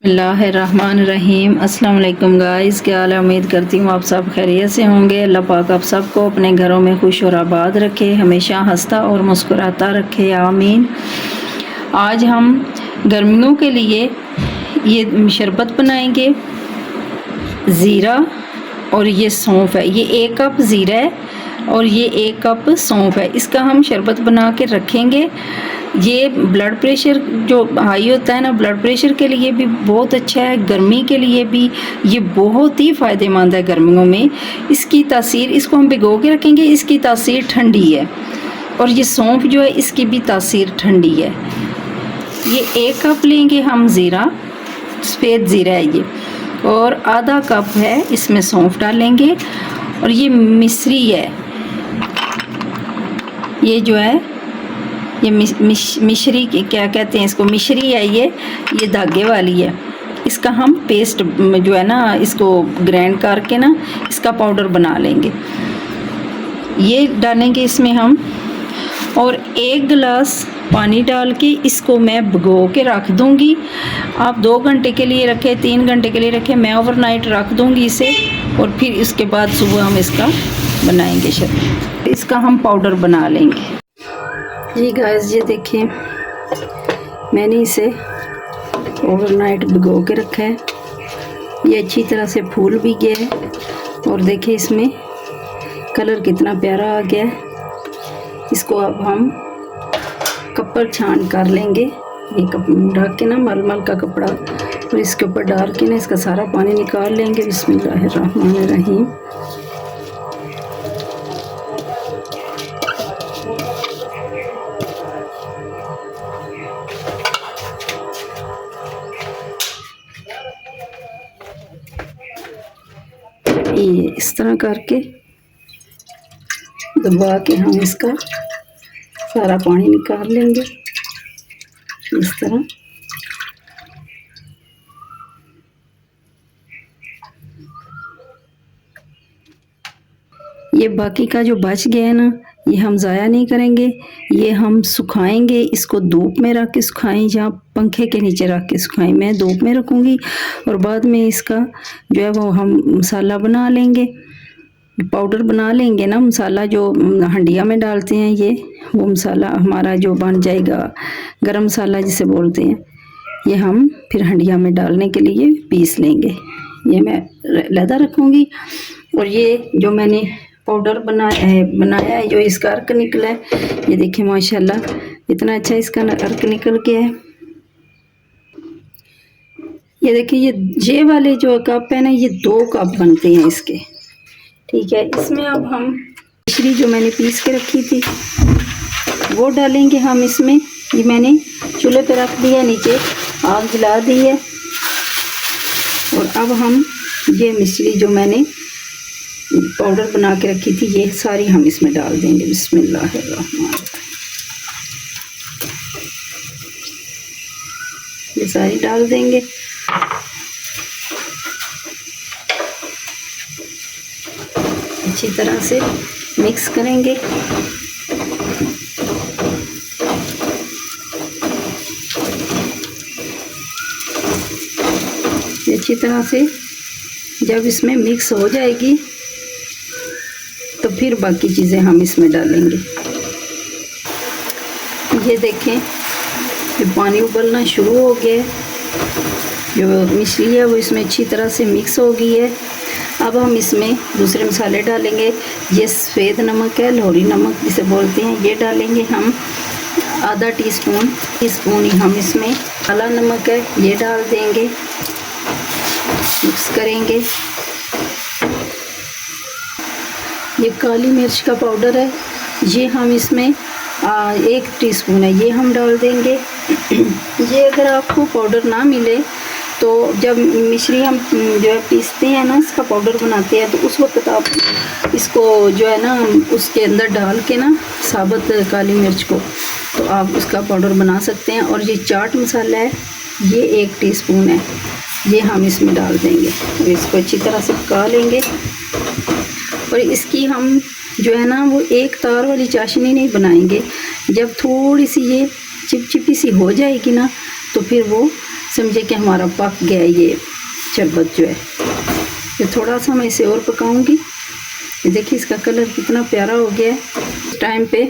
बिस्मिल्लाहिर्रहमानिर्रहीम। अस्सलाम वालेकुम गाइस, क्या हाल है? उम्मीद करती हूँ आप सब खैरियत से होंगे। अल्लाह पाक आप सबको अपने घरों में खुश और आबाद रखे, हमेशा हंसता और मुस्कुराता रखे, आमीन। आज हम गर्मियों के लिए ये शरबत बनाएंगे। ज़ीरा और ये सौंफ है, ये 1 कप ज़ीरा है और ये 1 कप सौंफ है। इसका हम शरबत बना के रखेंगे। ये ब्लड प्रेशर जो हाई होता है ना, ब्लड प्रेशर के लिए भी बहुत अच्छा है, गर्मी के लिए भी ये बहुत ही फ़ायदेमंद है गर्मियों में। इसकी तासीर, इसको हम भिगो के रखेंगे, इसकी तासीर ठंडी है और ये सौंफ जो है इसकी भी तासीर ठंडी है। ये 1 कप लेंगे हम ज़ीरा, सफ़ेद ज़ीरा है ये, और आधा कप है इसमें सौंफ डालेंगे। और ये मिश्री है, ये जो है ये मिश्री क्या कहते हैं इसको, मिश्री है ये धागे वाली है। इसका हम पेस्ट जो है ना, इसको ग्राइंड करके ना इसका पाउडर बना लेंगे। ये डालेंगे इसमें हम, और 1 गिलास पानी डाल के इसको मैं भिगो के रख दूंगी। आप 2 घंटे के लिए रखें, 3 घंटे के लिए रखें, मैं ओवरनाइट रख दूंगी इसे, और फिर इसके बाद सुबह हम इसका बनाएंगे शरबत। इसका हम पाउडर बना लेंगे। जी गाइस, ये देखिए मैंने इसे ओवरनाइट भिगो के रखा है। ये अच्छी तरह से फूल भी गया है और देखिए इसमें कलर कितना प्यारा आ गया है। इसको अब हम कपड़ छान कर लेंगे। ये ढक के ना मलमल का कपड़ा, और इसके ऊपर डाल के ना इसका सारा पानी निकाल लेंगे। बिस्मिल्लाहिर्रहमानिर्रहीम। ये इस तरह करके दबा के हम इसका सारा पानी निकाल लेंगे इस तरह। ये बाकी का जो बच गया है ना, ये हम ज़ाया नहीं करेंगे, ये हम सुखाएंगे। इसको धूप में रख के सुखाएं, जहाँ पंखे के नीचे रख के सुखाएं। मैं धूप में रखूँगी और बाद में इसका जो है वो हम मसाला बना लेंगे, पाउडर बना लेंगे ना। मसाला जो हंडिया में डालते हैं, ये वो मसाला हमारा जो बन जाएगा, गरम मसाला जिसे बोलते हैं, ये हम फिर हंडिया में डालने के लिए पीस लेंगे। ये मैं लहदा रखूँगी। और ये जो मैंने पाउडर बनाया है जो इसका अर्क निकला है, ये देखिए माशाल्लाह इतना अच्छा इसका अर्क निकल गया है। ये देखिए ये वाले जो कप है ना, ये 2 कप बनते हैं इसके, ठीक है। इसमें अब हम मिश्री जो मैंने पीस के रखी थी वो डालेंगे हम इसमें। ये मैंने चूल्हे पे रख दिया, नीचे आग जला दी है, और अब हम ये मिश्री जो मैंने पाउडर बना के रखी थी ये सारी हम इसमें डाल देंगे। बिस्मिल्लाहिर्रहमानिर्रहीम। ये सारी डाल देंगे। अच्छी तरह से मिक्स करेंगे। अच्छी तरह से जब इसमें मिक्स हो जाएगी तो फिर बाकी चीज़ें हम इसमें डालेंगे। ये देखें ये पानी उबलना शुरू हो गया, जो मिश्री है वो इसमें अच्छी तरह से मिक्स हो गई है। अब हम इसमें दूसरे मसाले डालेंगे। ये सफ़ेद नमक है, लोहरी नमक जिसे बोलते हैं, ये डालेंगे हम आधा टीस्पून ही हम इसमें। काला नमक है, ये डाल देंगे, मिक्स करेंगे। ये काली मिर्च का पाउडर है, ये हम इसमें 1 टीस्पून है, ये हम डाल देंगे। ये अगर आपको पाउडर ना मिले तो जब मिश्री हम जो है पीसते हैं ना, इसका पाउडर बनाते हैं, तो उस वक्त आप इसको जो है ना उसके अंदर डाल के ना साबुत काली मिर्च को, तो आप उसका पाउडर बना सकते हैं। और ये चाट मसाला है, ये 1 टीस्पून है, ये हम इसमें डाल देंगे और इसको अच्छी तरह से पका लेंगे। और इसकी हम जो है ना वो एक तार वाली चाशनी नहीं बनाएंगे। जब थोड़ी सी ये चिपचिपी सी हो जाएगी ना, तो फिर वो समझे कि हमारा पक गया ये शरबत जो है। ये थोड़ा सा मैं इसे और पकाऊंगी। ये देखिए इसका कलर कितना प्यारा हो गया है। इस टाइम पे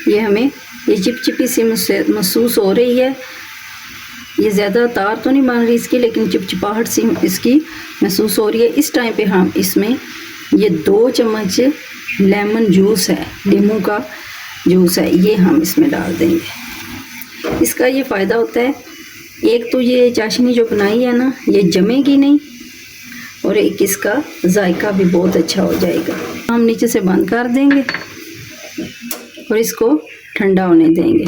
ये हमें ये चिपचिपी सी महसूस हो रही है। ये ज़्यादा तार तो नहीं बन रही इसकी, लेकिन चिपचिपाहट सी इसकी महसूस हो रही है। इस टाइम पे हम इसमें ये 2 चम्मच लेमन जूस है, नींबू का जूस है, ये हम इसमें डाल देंगे। इसका ये फ़ायदा होता है, एक तो ये चाशनी जो बनाई है ना ये जमेगी नहीं, और एक इसका जायका भी बहुत अच्छा हो जाएगा। हम नीचे से बंद कर देंगे और इसको ठंडा होने देंगे।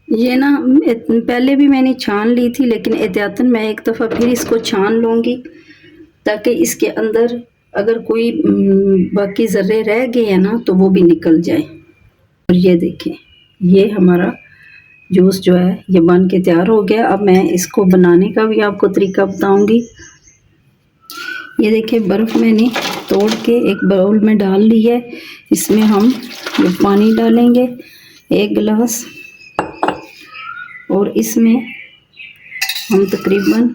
ये ना पहले भी मैंने छान ली थी, लेकिन एहतियातन मैं एक दफ़ा फिर इसको छान लूँगी ताकि इसके अंदर अगर कोई बाकी ज़र्रे रह गए हैं ना तो वो भी निकल जाए। और ये देखें, ये हमारा जूस जो है ये बन के तैयार हो गया। अब मैं इसको बनाने का भी आपको तरीका बताऊंगी। ये देखिए बर्फ़ मैंने तोड़ के एक बाउल में डाल ली है। इसमें हम ये पानी डालेंगे 1 गिलास, और इसमें हम तकरीबन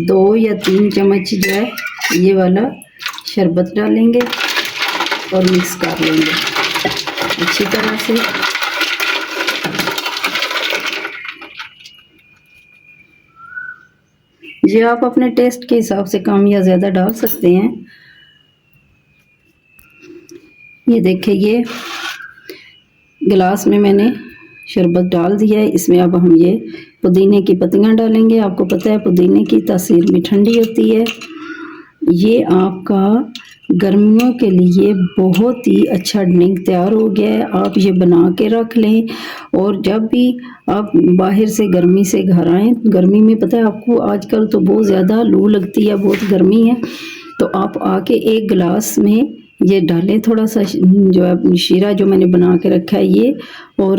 2 या 3 चम्मच जो है ये वाला शरबत डालेंगे और मिक्स कर लेंगे अच्छी तरह से। ये आप अपने टेस्ट के हिसाब से कम या ज़्यादा डाल सकते हैं। ये देखिए ये गिलास में मैंने शरबत डाल दिया है। इसमें अब हम ये पुदीने की पत्तियां डालेंगे। आपको पता है पुदीने की तासीर भी ठंडी होती है। ये आपका गर्मियों के लिए बहुत ही अच्छा ड्रिंक तैयार हो गया है। आप ये बना के रख लें, और जब भी आप बाहर से घर आएँ, गर्मी में पता है आपको आजकल तो बहुत ज़्यादा लू लगती है, बहुत गर्मी है, तो आप आके 1 गिलास में ये डालें थोड़ा सा जो है शीरा जो मैंने बना के रखा है ये, और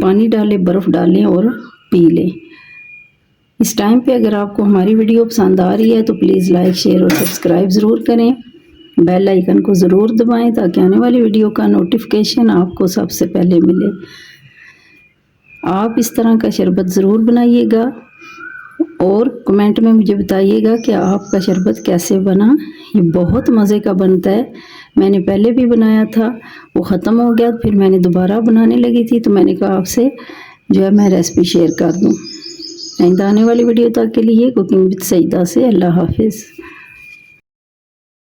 पानी डालें, बर्फ़ डालें और पी लें। इस टाइम पे अगर आपको हमारी वीडियो पसंद आ रही है तो प्लीज़ लाइक, शेयर और सब्सक्राइब ज़रूर करें। बेल आइकन को ज़रूर दबाएं ताकि आने वाली वीडियो का नोटिफिकेशन आपको सबसे पहले मिले। आप इस तरह का शरबत ज़रूर बनाइएगा और कमेंट में मुझे बताइएगा कि आपका शरबत कैसे बना। ये बहुत मज़े का बनता है। मैंने पहले भी बनाया था, वो ख़त्म हो गया, फिर मैंने दोबारा बनाने लगी थी, तो मैंने कहा आपसे जो है मैं रेसिपी शेयर कर दूँ। आने वाली वीडियो तक के लिए कुकिंग विद सईदा से अल्लाह हाफिज़।